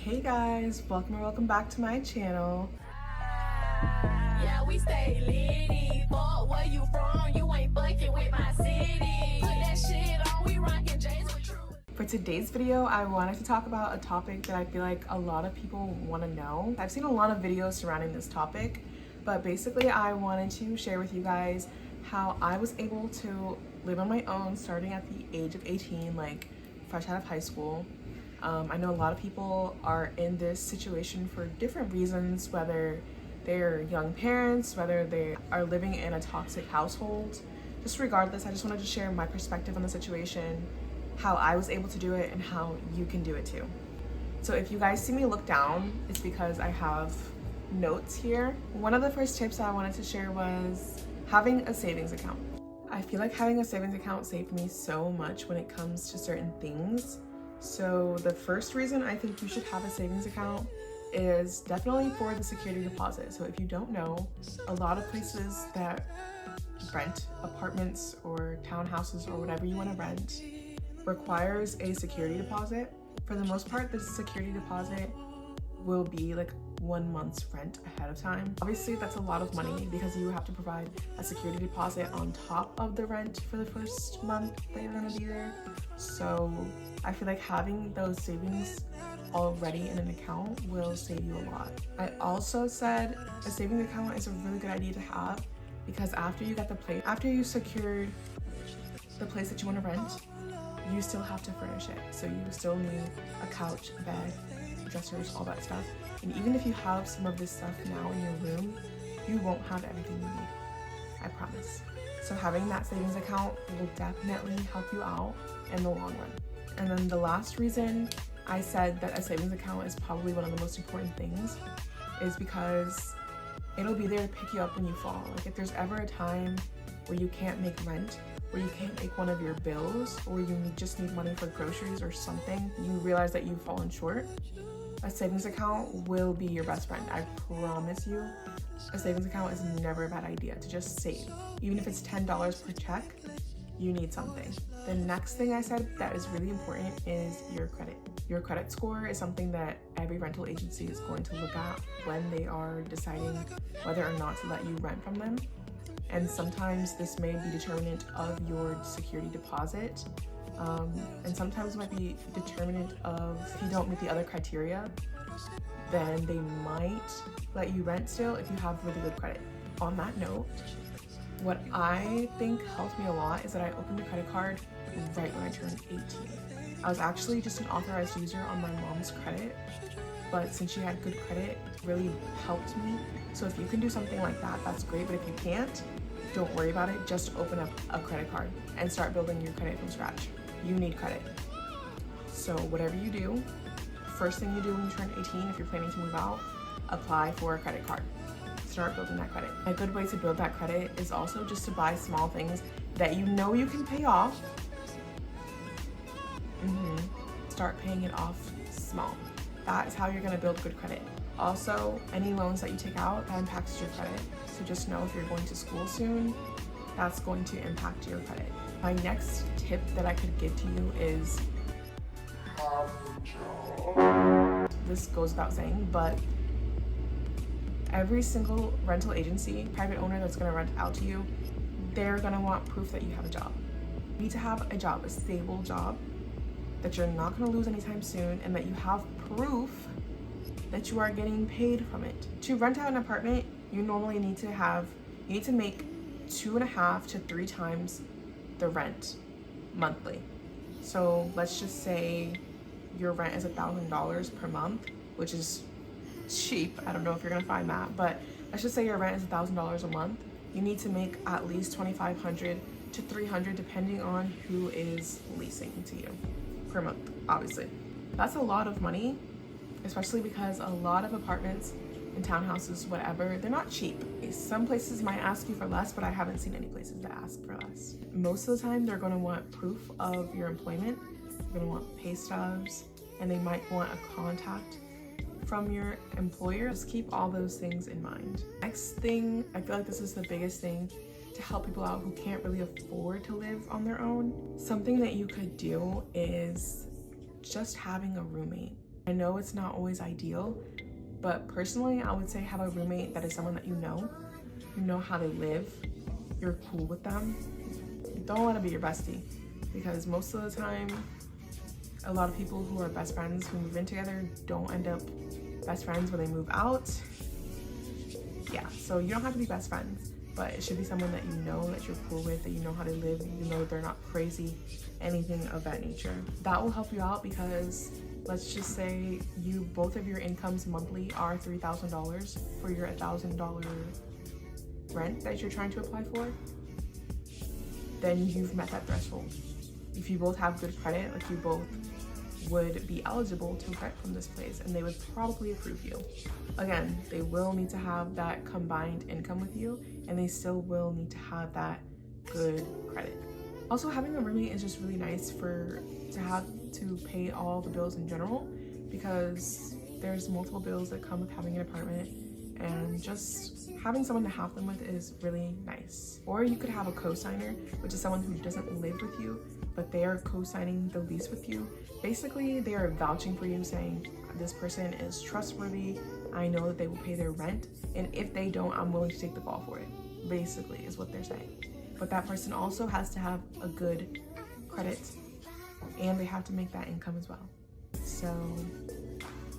Hey guys, welcome or welcome back to my channel. Yeah, we stay litty. Fuck where you from, you ain't fucking with my city. Put that shit on, we rockin' J's with true. For today's video, I wanted to talk about a topic that I feel like a lot of people want to know. I've seen a lot of videos surrounding this topic, but basically I wanted to share with you guys how I was able to live on my own starting at the age of 18, like fresh out of high school. I know a lot of people are in this situation for different reasons, whether they're young parents, whether they are living in a toxic household. Just regardless, I just wanted to share my perspective on the situation, how I was able to do it, and how you can do it too. So if you guys see me look down, it's because I have notes here. One of the first tips I wanted to share was having a savings account. I feel like having a savings account saved me so much when it comes to certain things. So the first reason I think you should have a savings account is definitely for the security deposit. So if you don't know, a lot of places that rent apartments or townhouses or whatever you want to rent requires a security deposit. For the most part, the security deposit will be like 1 month's rent ahead of time. Obviously, that's a lot of money because you have to provide a security deposit on top of the rent for the first month that you're gonna be there. So I feel like having those savings already in an account will save you a lot. I also said a savings account is a really good idea to have because after you secured the place that you want to rent, you still have to furnish it. So you still need a couch, a bed, dressers, all that stuff. And even if you have some of this stuff now in your room, you won't have everything you need. I promise. So having that savings account will definitely help you out in the long run. And then the last reason I said that a savings account is probably one of the most important things is because it'll be there to pick you up when you fall. Like if there's ever a time where you can't make rent, where you can't make one of your bills, or you just need money for groceries or something, you realize that you've fallen short, a savings account will be your best friend. I promise you, a savings account is never a bad idea to just save. Even if it's $10 per check, you need something. The next thing I said that is really important is your credit. Your credit score is something that every rental agency is going to look at when they are deciding whether or not to let you rent from them. And sometimes this may be determinant of your security deposit. And sometimes it might be determinant of if you don't meet the other criteria, then they might let you rent still if you have really good credit. On that note, what I think helped me a lot is that I opened a credit card right when I turned 18. I was actually just an authorized user on my mom's credit, but since she had good credit, it really helped me. So if you can do something like that, that's great, but if you can't, don't worry about it. Just open up a credit card and start building your credit from scratch. You need credit. So whatever you do, first thing you do when you turn 18, if you're planning to move out, apply for a credit card. Start building that credit. A good way to build that credit is also just to buy small things that you know you can pay off. Start paying it off small. That is how you're gonna build good credit. Also, any loans that you take out, that impacts your credit. So just know if you're going to school soon, that's going to impact your credit. My next tip that I could give to you is, this goes without saying, but every single rental agency, private owner that's gonna rent out to you, they're gonna want proof that you have a job. You need to have a job, a stable job, that you're not gonna lose anytime soon, and that you have proof that you are getting paid from it. To rent out an apartment, you normally need to make 2.5 to 3 times the rent monthly. So let's just say your rent is $1,000 per month, which is cheap. I don't know if you're gonna find that, but let's just say your rent is $1,000 a month. You need to make at least $2,500 to $300 depending on who is leasing to you per month, obviously. That's a lot of money, especially because a lot of apartments and townhouses, whatever, they're not cheap. Some places might ask you for less, but I haven't seen any places that ask for less. Most of the time, they're gonna want proof of your employment. They're gonna want pay stubs, and they might want a contact from your employer. Just keep all those things in mind. Next thing, I feel like this is the biggest thing to help people out who can't really afford to live on their own. Something that you could do is just having a roommate. I know it's not always ideal, but personally, I would say have a roommate that is someone that you know how they live, you're cool with them. Don't let it be your bestie, because most of the time, a lot of people who are best friends who move in together don't end up best friends when they move out. Yeah, so you don't have to be best friends, but it should be someone that you know, that you're cool with, that you know how to live, you know they're not crazy, anything of that nature. That will help you out, because let's just say both of your incomes monthly are $3,000 for your $1,000 rent that you're trying to apply for, then you've met that threshold. If you both have good credit, like you both would be eligible to rent from this place, and they would probably approve you. Again, they will need to have that combined income with you, and they still will need to have that good credit. Also, having a roommate is just really nice to have to pay all the bills in general, because there's multiple bills that come with having an apartment, and just having someone to have them with is really nice. Or you could have a co-signer, which is someone who doesn't live with you, but they are co-signing the lease with you. Basically, they are vouching for you, saying this person is trustworthy, I know that they will pay their rent, and if they don't, I'm willing to take the fall for it, basically is what they're saying. But that person also has to have a good credit, and they have to make that income as well. So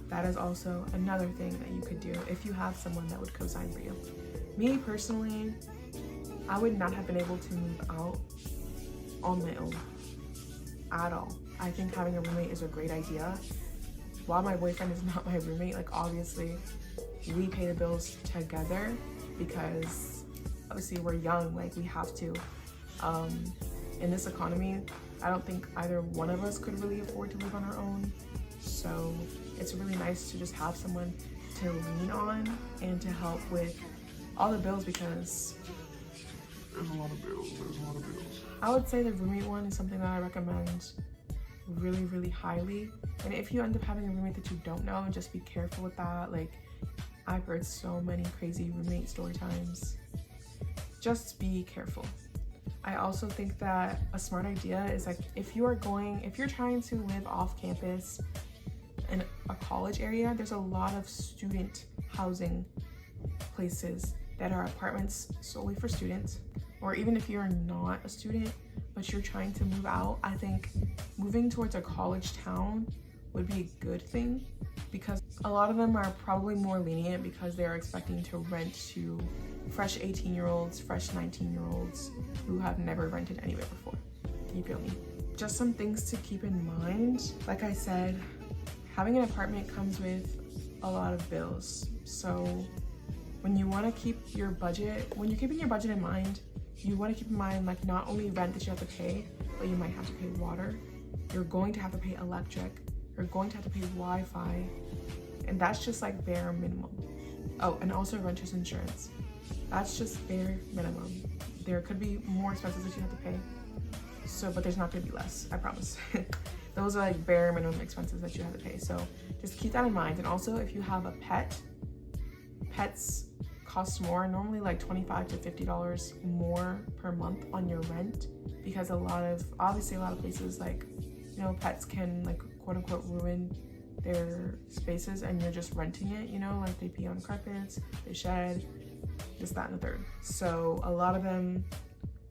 that is also another thing that you could do if you have someone that would co-sign for you. Me personally, I would not have been able to move out on my own at all. I think having a roommate is a great idea. While my boyfriend is not my roommate, like obviously we pay the bills together, because obviously we're young, like we have to. In this economy, I don't think either one of us could really afford to live on our own. So it's really nice to just have someone to lean on and to help with all the bills, because there's a lot of bills. I would say the roommate one is something that I recommend really, really highly. And if you end up having a roommate that you don't know, just be careful with that. Like, I've heard so many crazy roommate story times. Just be careful. I also think that a smart idea is, like, if you're trying to live off campus in a college area, there's a lot of student housing places that are apartments solely for students. Or even if you're not a student but you're trying to move out, I think moving towards a college town would be a good thing, because a lot of them are probably more lenient because they are expecting to rent to fresh 18-year-olds, fresh 19-year-olds who have never rented anywhere before. You feel me? Just some things to keep in mind. Like I said, having an apartment comes with a lot of bills. So when you want to keep your budget, when you're keeping your budget in mind, you want to keep in mind, like, not only rent that you have to pay, but you might have to pay water. You're going to have to pay electric. You're going to have to pay Wi-Fi. And that's just like bare minimum. Oh, and also renter's insurance. That's just bare minimum. There could be more expenses that you have to pay. So, but there's not going to be less, I promise. Those are like bare minimum expenses that you have to pay. So just keep that in mind. And also, if you have a pet, pets cost more, normally like $25 to $50 more per month on your rent, because obviously a lot of places, like, you know, pets can, like, quote unquote ruin their spaces, and you're just renting it, you know, like they pee on carpets, they shed, this, that, and the third. So a lot of them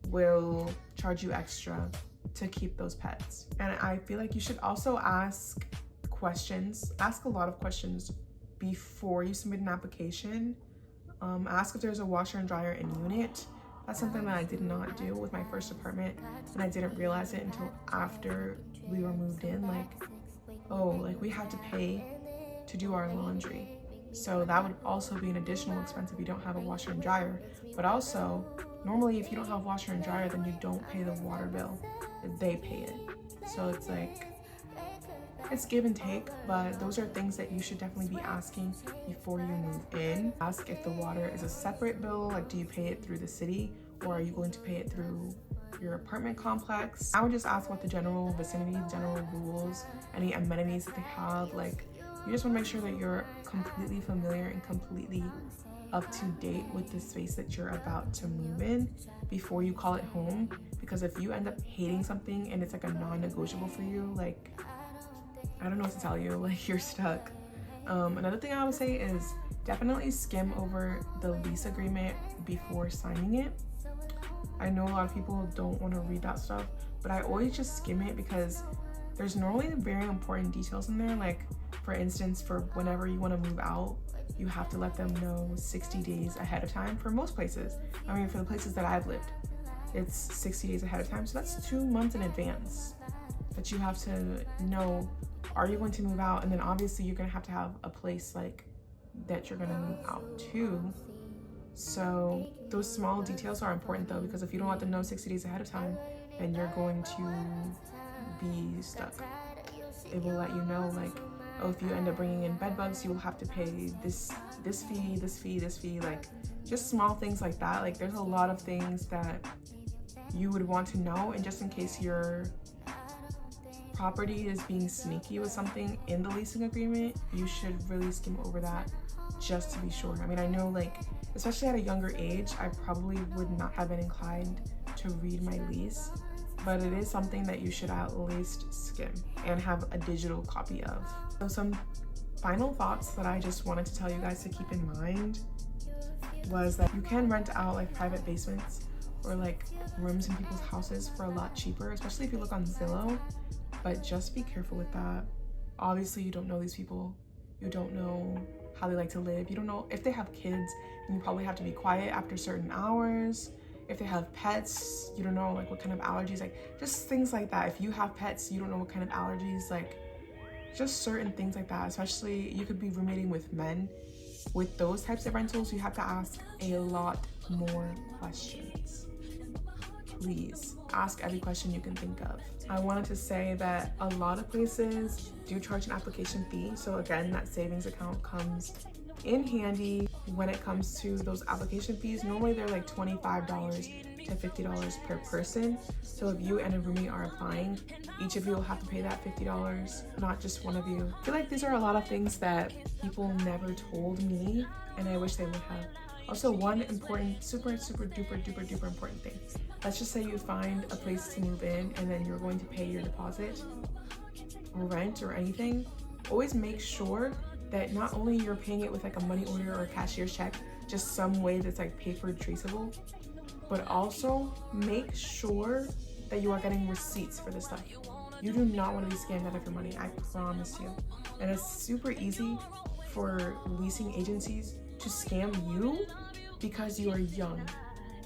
will charge you extra to keep those pets. And I feel like you should also ask a lot of questions before you submit an application. Ask if there's a washer and dryer in unit. That's something that I did not do with my first apartment, and I didn't realize it until after we were moved in. Like, oh, like we had to pay to do our laundry. So that would also be an additional expense if you don't have a washer and dryer. But also, normally if you don't have washer and dryer, then you don't pay the water bill. They pay it. So it's like, it's give and take, but those are things that you should definitely be asking before you move in. Ask if the water is a separate bill, like, do you pay it through the city, or are you going to pay it through your apartment complex? I would just ask about the general vicinity, general rules, any amenities that they have. Like, you just want to make sure that you're completely familiar and completely up to date with the space that you're about to move in before you call it home. Because if you end up hating something and it's like a non-negotiable for you, like, I don't know what to tell you, like you're stuck. Another thing I would say is definitely skim over the lease agreement before signing it. I know a lot of people don't want to read that stuff, but I always just skim it because there's normally very important details in there. Like for instance, for whenever you want to move out, you have to let them know 60 days ahead of time for most places. I mean, for the places that I've lived, it's 60 days ahead of time. So that's 2 months in advance that you have to know, are you going to move out? And then obviously you're going to have a place like that you're going to move out to. So those small details are important though, because if you don't let them know 60 days ahead of time, then you're going to be stuck. It will let you know like, oh, if you end up bringing in bed bugs, you will have to pay this fee, like just small things like that. Like there's a lot of things that you would want to know, and just in case your property is being sneaky with something in the leasing agreement, you should really skim over that just to be sure. I mean, I know like, especially at a younger age, I probably would not have been inclined to read my lease, but it is something that you should at least skim and have a digital copy of. So some final thoughts that I just wanted to tell you guys to keep in mind was that you can rent out like private basements or like rooms in people's houses for a lot cheaper, especially if you look on Zillow, but just be careful with that. Obviously you don't know these people, you don't know how they like to live, you don't know if they have kids, and you probably have to be quiet after certain hours. If they have pets, you don't know like what kind of allergies, like just things like that. If you have pets, you don't know what kind of allergies, like just certain things like that. Especially you could be roommating with men. With those types of rentals, you have to ask a lot more questions. Please ask every question you can think of. I wanted to say that a lot of places do charge an application fee. So again, that savings account comes in handy when it comes to those application fees. Normally they're like $25 to $50 per person. So if you and a roommate are applying, each of you will have to pay that $50, not just one of you. I feel like these are a lot of things that people never told me, and I wish they would have. Also, one important, super duper important thing. Let's just say you find a place to move in and then you're going to pay your deposit or rent or anything. Always make sure that not only you're paying it with like a money order or a cashier's check, just some way that's like paper traceable, but also make sure that you are getting receipts for this stuff. You do not want to be scammed out of your money, I promise you. And it's super easy for leasing agencies to scam you because you are young.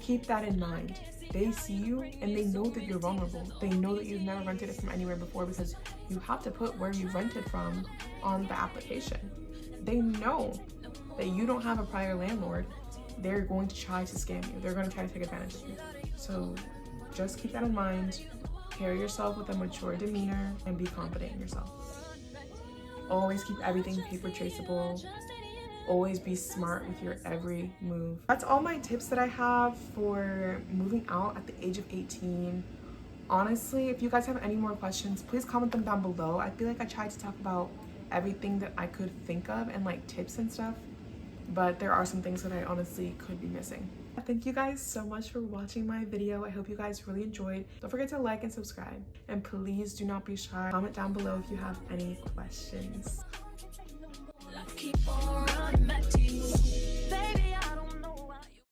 Keep that in mind. They see you and they know that you're vulnerable. They know that you've never rented it from anywhere before because you have to put where you rented from on the application. They know that you don't have a prior landlord. They're going to try to scam you. They're going to try to take advantage of you. So just keep that in mind. Carry yourself with a mature demeanor and be confident in yourself. Always keep everything paper traceable. Always be smart with your every move. That's all my tips that I have for moving out at the age of 18. Honestly, if you guys have any more questions, please comment them down below. I feel like I tried to talk about everything that I could think of and like tips and stuff, but there are some things that I honestly could be missing. Thank you guys so much for watching my video. I hope you guys really enjoyed. Don't forget to like and subscribe, and please do not be shy. Comment down below if you have any questions. Keep on running back to you.